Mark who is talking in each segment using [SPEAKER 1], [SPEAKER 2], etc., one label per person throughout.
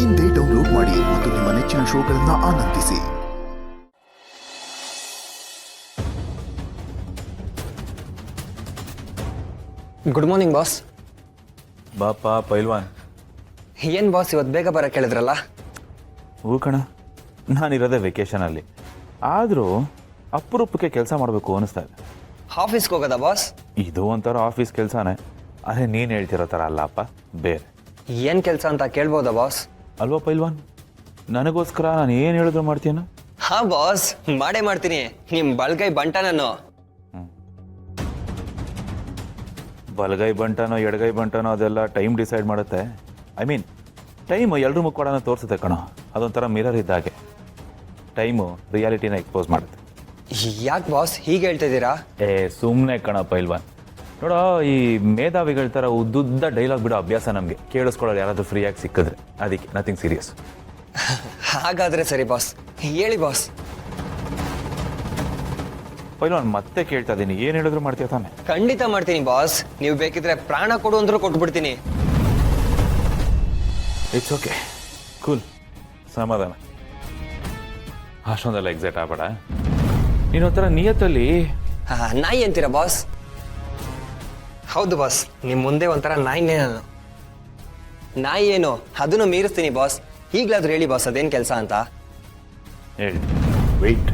[SPEAKER 1] ಇಂದೇ ಡೌನ್ಲೋಡ್ ಮಾಡಿ ಮತ್ತು ನಿಮ್ಮ ನೆಚ್ಚಿನ ಶೋಗಳನ್ನು ಆನಂದಿಸಿ.
[SPEAKER 2] Good morning boss.
[SPEAKER 3] ಬಾಪ ಪೈಲ್ವಾನ್.
[SPEAKER 2] ಏನು ಬಾಸ್ ಇವತ್ತು ಬೇಗ ಬರೋಕ್ಕೆ ಹೇಳಿದ್ರಲ್ಲ?
[SPEAKER 3] ಹೂ ಕಣ, ನಾನಿರೋದೇ ವೆಕೇಷನಲ್ಲಿ. ಆದರೂ ಅಪರೂಪಕ್ಕೆ ಕೆಲಸ ಮಾಡಬೇಕು ಅನ್ನಿಸ್ತಾ ಇದೆ.
[SPEAKER 2] ಆಫೀಸ್ಗೆ ಹೋಗೋದಾ ಬಾಸ್?
[SPEAKER 3] ಇದು ಒಂಥರ ಆಫೀಸ್ ಕೆಲಸನೇ, ಅದೇ ನೀನು ಹೇಳ್ತಿರೋ ಥರ ಅಲ್ಲಪ್ಪ, ಬೇರೆ.
[SPEAKER 2] ಏನು ಕೆಲಸ ಅಂತ ಕೇಳ್ಬೋದಾ ಬಾಸ್?
[SPEAKER 3] ಅಲ್ವಾ ಪೈಲ್ವಾನ್, ನನಗೋಸ್ಕರ ನಾನು ಏನು ಹೇಳಿದ್ರು ಮಾಡ್ತೀನ?
[SPEAKER 2] ಹಾಂ ಬಾಸ್, ಮಾಡೇ ಮಾಡ್ತೀನಿ. ನಿಮ್ಮ ಬಲ್ಗೈ ಬಂಟ ನಾನು.
[SPEAKER 3] ಬಲಗೈ ಬಂಟನೋ ಎಡಗೈ ಬಂಟನೋ ಅದೆಲ್ಲ ಟೈಮ್ ಡಿಸೈಡ್ ಮಾಡುತ್ತೆ. ಐ ಮೀನ್ ಟೈಮು ಎಲ್ಲರೂ ಮುಖವಾಡನ ತೋರಿಸುತ್ತೆ ಕಣೋ. ಅದೊಂಥರ ಮಿರರ್ ಇದ್ದಾಗೆ. ಟೈಮು ರಿಯಾಲಿಟಿನ ಎಕ್ಸ್ಪೋಸ್ ಮಾಡುತ್ತೆ.
[SPEAKER 2] ಯಾಕೆ ಬಾಸ್ ಹೀಗೆ ಹೇಳ್ತಾ ಇದ್ದೀರಾ?
[SPEAKER 3] ಸುಮ್ಮನೆ ಕಣ ಪೈಲ್ವಾನ್. ನೋಡೋ, ಈ ಮೇಧಾವಿಗಳ ಥರ ಉದ್ದುದ್ದ ಡೈಲಾಗ್ ಬಿಡೋ ಅಭ್ಯಾಸ ನಮಗೆ, ಕೇಳಿಸ್ಕೊಳ್ಳೋರು ಯಾರಾದರೂ ಫ್ರೀಯಾಗಿ ಸಿಕ್ಕಿದ್ರೆ. ಅದಕ್ಕೆ ನಥಿಂಗ್ ಸೀರಿಯಸ್.
[SPEAKER 2] ಹಾಗಾದರೆ ಸರಿ ಬಾಸ್, ಹೇಳಿ ಬಾಸ್.
[SPEAKER 3] ಪೈಲ್ವಾನ್ ಮತ್ತೆ ಕೇಳ್ತಾ ಇದ್ದೀನಿ, ಏನು ಹೇಳಿದ್ರು ಮಾಡ್ತೀಯ ತಾನೆ?
[SPEAKER 2] ಖಂಡಿತ ಮಾಡ್ತೀನಿ ಬಾಸ್. ನೀವು ಬೇಕಿದ್ರೆ ಪ್ರಾಣ ಕೊಡು ಅಂದ್ರೂ ಕೊಟ್ಬಿಡ್ತೀನಿ.
[SPEAKER 3] ಇಟ್ಸ್ ಓಕೆ, ಕೂಲ್, ಸಮಾಧಾನ. ಅಷ್ಟೊಂದೆಲ್ಲ ಎಕ್ಸೈಟ್ ಆಗಬೇಡ. ನೀನೊಂಥರ ನಿಯತ್ತಲ್ಲಿ
[SPEAKER 2] ನಾಯಿ ಅಂತೀರಾ ಬಾಸ್? ಹೌದು ಬಾಸ್, ನಿಮ್ಮ ಮುಂದೆ ಒಂಥರ ನಾಯಿನೇ ನಾನು. ನಾಯಿ ಏನು ಅದನ್ನು ಮೀರಿಸ್ತೀನಿ ಬಾಸ್. ಈಗಲಾದ್ರೂ ಹೇಳಿ ಬಾಸ್, ಅದೇನು ಕೆಲಸ ಅಂತ
[SPEAKER 3] ಹೇಳಿ. ವೆಯ್ಟ್.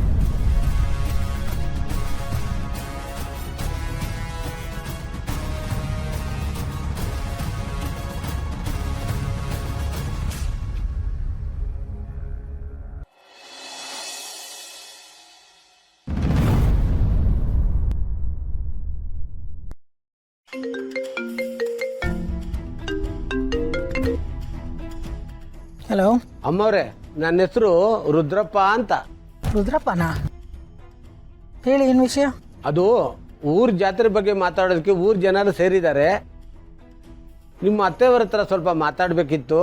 [SPEAKER 4] ಹಲೋ
[SPEAKER 5] ಅಮ್ಮವ್ರೆ, ನನ್ನ ಹೆಸರು ರುದ್ರಪ್ಪ ಅಂತ.
[SPEAKER 4] ರುದ್ರಪ್ಪನಾ? ಹೇಳಿ, ಏನು ವಿಷಯ?
[SPEAKER 5] ಅದು ಊರ್ ಜಾತ್ರೆ ಬಗ್ಗೆ ಮಾತಾಡೋದಕ್ಕೆ ಊರ್ ಜನರು ಸೇರಿದ್ದಾರೆ. ನಿಮ್ಮ ಅತ್ತೆಯವರ ಹತ್ರ ಸ್ವಲ್ಪ ಮಾತಾಡಬೇಕಿತ್ತು.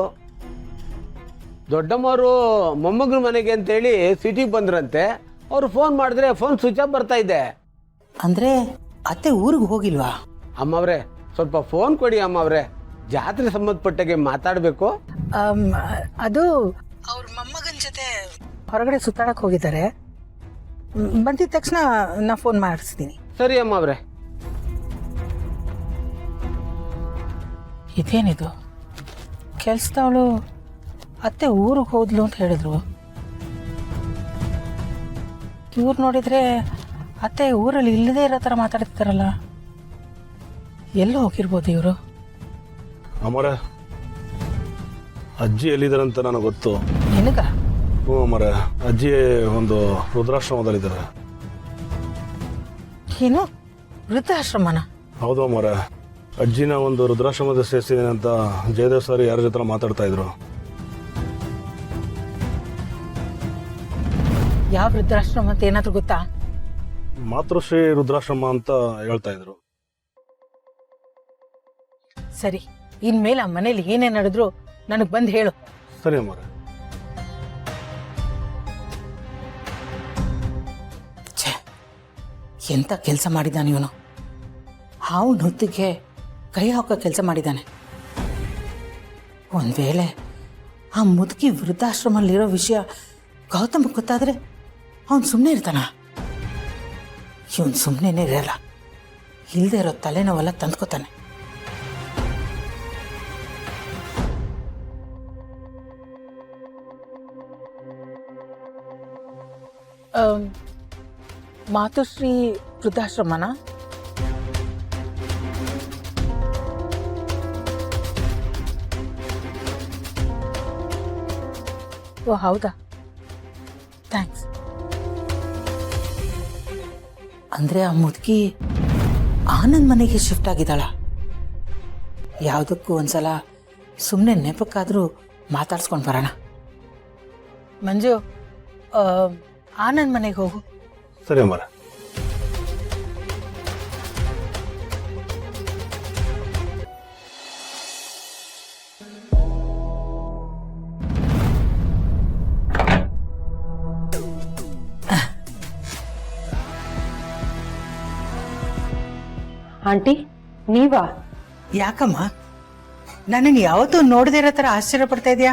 [SPEAKER 5] ದೊಡ್ಡಮ್ಮವರು ಮೊಮ್ಮಗನ ಮನೆಗೆ ಅಂತೇಳಿ ಸಿಟಿಗೆ ಬಂದ್ರಂತೆ. ಅವರು ಫೋನ್ ಮಾಡಿದ್ರೆ ಫೋನ್ ಸ್ವಿಚ್ ಆಫ್ ಬರ್ತಾ ಇದೆ.
[SPEAKER 4] ಅಂದ್ರೆ ಅತ್ತೆ ಊರಿಗೆ ಹೋಗಿಲ್ವಾ?
[SPEAKER 5] ಅಮ್ಮವ್ರೆ, ಸ್ವಲ್ಪ ಫೋನ್ ಕೊಡಿ ಅಮ್ಮವ್ರೆ, ಜಾತ್ರೆ ಸಂಬಂಧಪಟ್ಟಾಗೆ ಮಾತಾಡಬೇಕು.
[SPEAKER 4] ಅದು ಅವ್ರ ಮೊಮ್ಮಗನ ಜೊತೆ ಹೊರಗಡೆ ಸುತ್ತಾಡಕ್ ಹೋಗಿದ್ದಾರೆ. ಬಂದಿದ ತಕ್ಷಣ ನಾ ಫೋನ್ ಮಾಡಿಸ್ತೀನಿ.
[SPEAKER 5] ಸರಿ ಅಮ್ಮವ್ರೆ.
[SPEAKER 4] ಇದೇನಿದು? ಕೆಲ್ಸದವಳು ಅತ್ತೆ ಊರಿಗೆ ಹೋದ್ಲು ಅಂತ ಹೇಳಿದ್ರು. ಇವ್ರು ನೋಡಿದ್ರೆ ಅತ್ತೆ ಊರಲ್ಲಿ ಇಲ್ಲದೇ ಇರೋ ಥರ ಮಾತಾಡ್ತಿದ್ದಾರಲ್ಲ. ಎಲ್ಲೋ ಹೋಗಿರ್ಬೋದು ಇವರು.
[SPEAKER 6] ಅಮರ, ಅಜ್ಜಿ ಎಲ್ಲಿದ್ದಾರಂತ ನನಗೆ ಗೊತ್ತು.
[SPEAKER 4] ನಿನಗ?
[SPEAKER 6] ಹ್ಞೂ ಅಮರ, ಅಜ್ಜಿ ಒಂದು ವೃದ್ಧಾಶ್ರಮದಲ್ಲಿದ್ದಾರೆ.
[SPEAKER 4] ಏನು, ವೃದ್ಧಾಶ್ರಮನ?
[SPEAKER 6] ಹೌದು ಅಮರ, ಅಜ್ಜಿನ ಒಂದು ವೃದ್ಧಾಶ್ರಮದ ಸೇರಿಸಿದ್ದೀನಿ ಅಂತ ಜಯದೇವ್ ಸರ್ ಯಾರ ಜೊತೆ ಮಾತಾಡ್ತಾ ಇದ್ರು.
[SPEAKER 4] ಯಾವ ವೃದ್ಧಾಶ್ರಮ ಅಂತ ಏನಾದ್ರು ಗೊತ್ತಾ?
[SPEAKER 6] ಮಾತೃಶ್ರೀ ವೃದ್ಧಾಶ್ರಮ ಅಂತ ಹೇಳ್ತಾ ಇದ್ರು.
[SPEAKER 4] ಸರಿ, ಇನ್ಮೇಲೆ ಆ ಮನೇಲಿ ಏನೇ ನಡೆದ್ರು ನನಗೆ ಬಂದು ಹೇಳು.
[SPEAKER 6] ಸರಿ ಅಮರ.
[SPEAKER 4] ಛೇ, ಎಂತ ಕೆಲಸ ಮಾಡಿದ್ದಾನೆ ಇವನು. ಹಾವು ಹೊತ್ತಿಗೆ ಕೈ ಹಾಕೋ ಕೆಲಸ ಮಾಡಿದ್ದಾನೆ. ಒಂದು ವೇಳೆ ಆ ಮುದುಕಿ ವೃದ್ಧಾಶ್ರಮಲ್ಲಿರೋ ವಿಷಯ ಗೌತಮ್ ಗೊತ್ತಾದರೆ ಅವನು ಸುಮ್ಮನೆ ಇರ್ತಾನ? ಇವನು ಸುಮ್ಮನೆ ಇರಲ್ಲ. ಇಲ್ಲದೆ ಇರೋ ತಲೆನೋವೆಲ್ಲ ತಂದ್ಕೋತಾನೆ. ಮಾತುಶ್ರೀ ವೃದ್ಧಾಶ್ರಮನ? ಓ ಹೌದಾ, ಥ್ಯಾಂಕ್ಸ್. ಅಂದರೆ ಆ ಮುದುಕಿ ಆನಂದ್ ಮನೆಗೆ ಶಿಫ್ಟ್ ಆಗಿದ್ದಾಳ. ಯಾವುದಕ್ಕೂ ಒಂದ್ಸಲ ಸುಮ್ಮನೆ ನೆಪಕ್ಕಾದರೂ ಮಾತಾಡ್ಸ್ಕೊಂಡು ಬರೋಣ. ಮಂಜು, ಆನಂದ್ ಮನೆಗೆ ಹೋಗು.
[SPEAKER 6] ಸರಿ ಅಮರ.
[SPEAKER 7] ಆಂಟಿ ನೀವಾ?
[SPEAKER 4] ಯಾಕಮ್ಮ, ನನ್ನನ್ನು ಯಾವತ್ತೂ ನೋಡದೇ ಇರೋ ಥರ ಆಶ್ಚರ್ಯ ಪಡ್ತಾ ಇದೆಯಾ?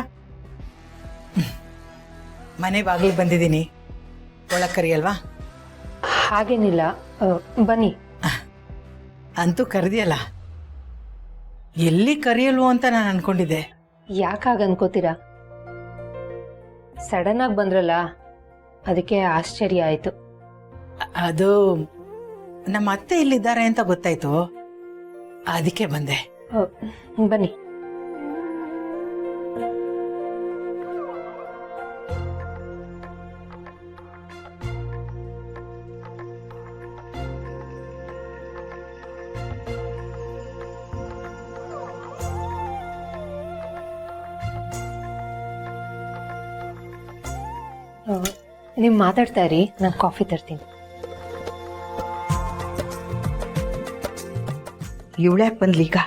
[SPEAKER 4] ಮನೆ ಬಾಗಿಲಿಗೆ ಬಂದಿದ್ದೀನಿ, ಒಳಗೆ ಕರಿಯಲ್ವಾ?
[SPEAKER 7] ಹಾಗೇನಿಲ್ಲ, ಬನ್ನಿ.
[SPEAKER 4] ಅಂತೂ ಕರೆದಿಯಲ್ಲ, ಎಲ್ಲಿ ಕರೆಯಲ್ವೋ ಅಂತ ನಾನು ಅನ್ಕೊಂಡಿದ್ದೆ.
[SPEAKER 7] ಯಾಕಾಗ ಅನ್ಕೋತೀರಾ? ಸಡನ್ ಆಗಿ ಬಂದ್ರಲ್ಲ, ಅದಕ್ಕೆ ಆಶ್ಚರ್ಯ ಆಯ್ತು.
[SPEAKER 4] ಅದು ನಮ್ಮ ಅತ್ತೆ ಇಲ್ಲಿದ್ದಾರೆ ಅಂತ ಗೊತ್ತಾಯ್ತು, ಅದಕ್ಕೆ ಬಂದೆ.
[SPEAKER 7] ಬನ್ನಿ. ನೀವು ಮಾತಾಡ್ತಾ ಇರಿ, ನಾನು ಕಾಫಿ ತರ್ತೀನಿ.
[SPEAKER 4] ಇವಳ್ಯಾಕೆ ಬಂದ್ಲಿ ಈಗ?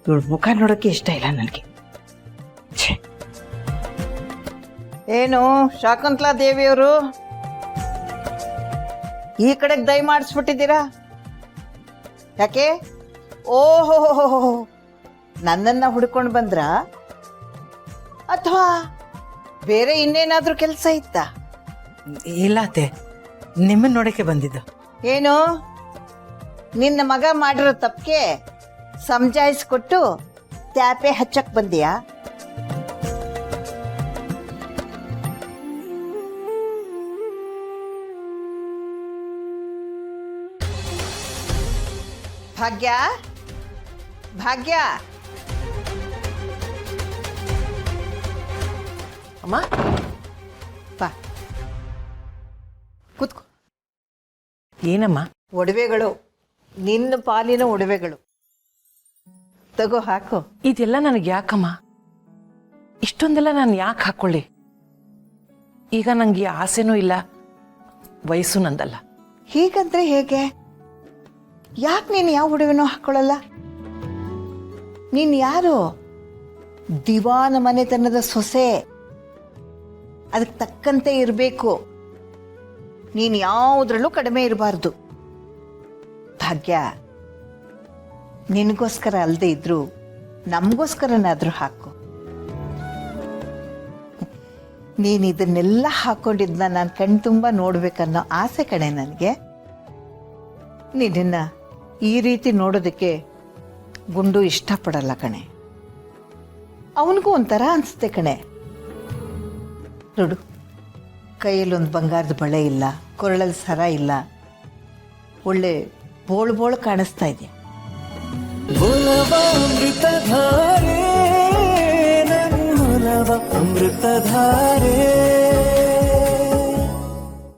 [SPEAKER 4] ಇವಳ ಮುಖ ನೋಡೋಕ್ಕೆ ಇಷ್ಟ ಇಲ್ಲ ನನಗೆ.
[SPEAKER 8] ಏನು ಶಾಕುಂತಲಾ ದೇವಿಯವರು ಈ ಕಡೆಗೆ ದಯ ಮಾಡಿಸ್ಬಿಟ್ಟಿದ್ದೀರಾ? ಯಾಕೆ? ಓಹೋ, ನನ್ನನ್ನು ಹುಡ್ಕೊಂಡು ಬಂದ್ರಾ ಅಥವಾ ಬೇರೆ ಇನ್ನೇನಾದ್ರೂ ಕೆಲಸ ಇತ್ತಾ?
[SPEAKER 4] ಇಲ್ಲ ಅತ್ತೆ, ನಿಮ್ಮನ್ನ ನೋಡಕ್ಕೆ ಬಂದಿದ್ದು.
[SPEAKER 8] ಏನು ನಿನ್ನ ಮಗ ಮಾಡಿರೋ ತಪ್ಪಿಗೆ ಸಮಜಾಯಿಸ್ಕೊಟ್ಟು ತ್ಯಾಪೆ ಹಚ್ಚಕ್ ಬಂದಿಯಾ? ಭಾಗ್ಯ, ಭಾಗ್ಯ,
[SPEAKER 9] ಅಮ್ಮ,
[SPEAKER 8] ಬಾ ಕೂತ್ಕೋ.
[SPEAKER 9] ಏನಮ್ಮ?
[SPEAKER 8] ಒಡವೆಗಳು, ನಿನ್ನ ಪಾಲಿನ ಒಡವೆಗಳು ತಗೋ, ಹಾಕು.
[SPEAKER 9] ಇದೆಲ್ಲ ನನಗೆ ಯಾಕಮ್ಮ? ಇಷ್ಟೊಂದೆಲ್ಲ ನಾನು ಯಾಕೆ ಹಾಕೊಳ್ಳಿ? ಈಗ ನಂಗೆ ಆಸೆನೂ ಇಲ್ಲ, ವಯಸ್ಸು ನಂದಲ್ಲ.
[SPEAKER 8] ಹೀಗಂದ್ರೆ ಹೇಗೆ? ಯಾಕೆ ನೀನು ಯಾವ ಒಡವೆನೂ ಹಾಕೊಳ್ಳಲ್ಲ? ನೀನು ಯಾರು? ದಿವಾನ ಮನೆತನದ ಸೊಸೆ, ಅದಕ್ಕೆ ತಕ್ಕಂತೆ ಇರಬೇಕು. ನೀನು ಯಾವುದ್ರಲ್ಲೂ ಕಡಿಮೆ ಇರಬಾರ್ದು. ಭಾಗ್ಯ, ನಿನಗೋಸ್ಕರ ಅಲ್ಲದೆ ಇದ್ರು ನಮಗೋಸ್ಕರನಾದ್ರೂ ಹಾಕು. ನೀನು ಇದನ್ನೆಲ್ಲ ಹಾಕೊಂಡಿದ್ನ ನಾನು ಕಣ್ ತುಂಬ ನೋಡ್ಬೇಕನ್ನೋ ಆಸೆ ಕಣೆ ನನಗೆ. ನಿನ್ನ ಈ ರೀತಿ ನೋಡೋದಕ್ಕೆ ಗುಂಡು ಇಷ್ಟಪಡಲ್ಲ ಕಣೆ. ಅವನಿಗೂ ಒಂಥರ ಅನಿಸುತ್ತೆ ಕಣೆ. ನೋಡು, ಕೈಯಲ್ಲೊಂದು ಬಂಗಾರದ ಬಳೆ ಇಲ್ಲ, ಕೊರಳಲ್ಲಿ ಸರ ಇಲ್ಲ, ಒಳ್ಳೆ ಬೋಳು ಕಾಣಿಸ್ತಾ ಇದೆಯಾ?
[SPEAKER 10] ಅಮೃತಧಾರೆ